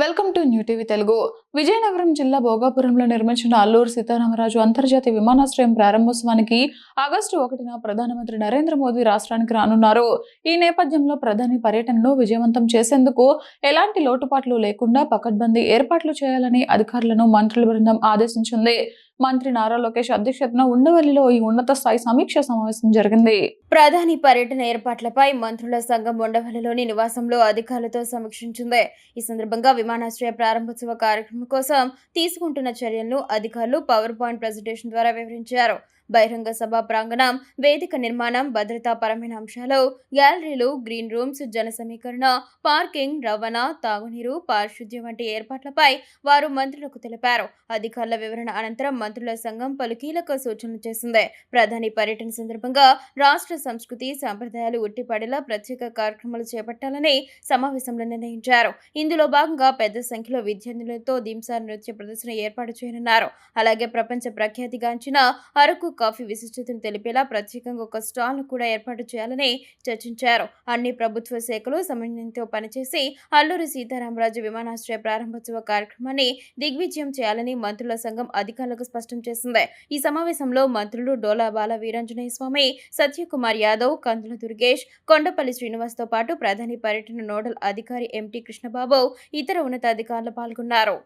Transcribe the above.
Welcome to new TV Telugu. Vizianagaram జిల్లా భోగాపురంలో నిర్మించిన అల్లూరు సీతారామరాజు అంతర్జాతీయ విమానాశ్రయం ప్రారంభోత్సవానికి ఆగస్టు 1న ప్రధానమంత్రి నరేంద్ర మోదీ రాష్ట్రానికి రానున్నారు. ఈ నేపథ్యంలో ప్రధాని పర్యటనను విజయవంతం చేసేందుకు ఎలాంటి లోటుపాట్లు లేకుండా పకడ్బందీ ఏర్పాట్లు చేయాలని అధికారులను మంత్రుల బృందం ఆదేశించింది. మంత్రి నారా లోకేష్ అధ్యక్షతన ఉండవల్లిలో ఈ ఉన్నత స్థాయి సమీక్ష సమావేశం జరిగింది. ప్రధాని పర్యటన ఏర్పాట్లపై మంత్రుల సంఘం ఉండవల్లిలోని నివాసంలో అధికారులతో సమీక్షించింది. ఈ సందర్భంగా విమానాశ్రయ ప్రారంభోత్సవ కార్యక్రమం కోసం తీసుకుంటున్న చర్యలను అధికారులు పవర్ పాయింట్ ప్రెజెంటేషన్ ద్వారా వివరించారు. బహిరంగ సభ ప్రాంగణం, వేదిక నిర్మాణం, భద్రతాపరమైన అంశాలు, గ్యాలరీలు, గ్రీన్ రూమ్స్, జన సమీకరణ, పార్కింగ్, రవాణా, తాగునీరు, పారిశుద్ధ్యం వంటి ఏర్పాట్లపై వారు మంత్రులకు తెలిపారు. అధికారుల వివరణ అనంతరం మంత్రుల సంఘం పలు కీలక సూచనలు చేసింది. ప్రధాని పర్యటన సందర్భంగా రాష్ట్ర సంస్కృతి సంప్రదాయాలు ఉట్టిపడేలా ప్రత్యేక కార్యక్రమాలు చేపట్టాలని సమావేశంలో నిర్ణయించారు. ఇందులో భాగంగా పెద్ద సంఖ్యలో విద్యార్థులతో దింసా నృత్య ప్రదర్శన ఏర్పాటు చేయనున్నారు. అలాగే ప్రపంచ ప్రఖ్యాతిగాంచిన అరకు కాఫీ విశిష్టతను తెలిపేలా ప్రత్యేకంగా ఒక స్టాల్ను కూడా ఏర్పాటు చేయాలని చర్చించారు. అన్ని ప్రభుత్వ శాఖలు సమన్వయంతో పనిచేసి అల్లూరి సీతారామరాజు విమానాశ్రయ ప్రారంభోత్సవ కార్యక్రమాన్ని దిగ్విజయం చేయాలని మంత్రుల సంఘం అధికారులకు స్పష్టం చేసింది. ఈ సమావేశంలో మంత్రులు డోలా బాల వీరాంజనేయ స్వామి, సత్యకుమార్ యాదవ్, కందుల దుర్గేష్, కొండపల్లి శ్రీనివాస్తో పాటు ప్రధాని పర్యటన నోడల్ అధికారి ఎంటీ కృష్ణబాబు, ఇతర ఉన్నతాధికారులు పాల్గొన్నారు.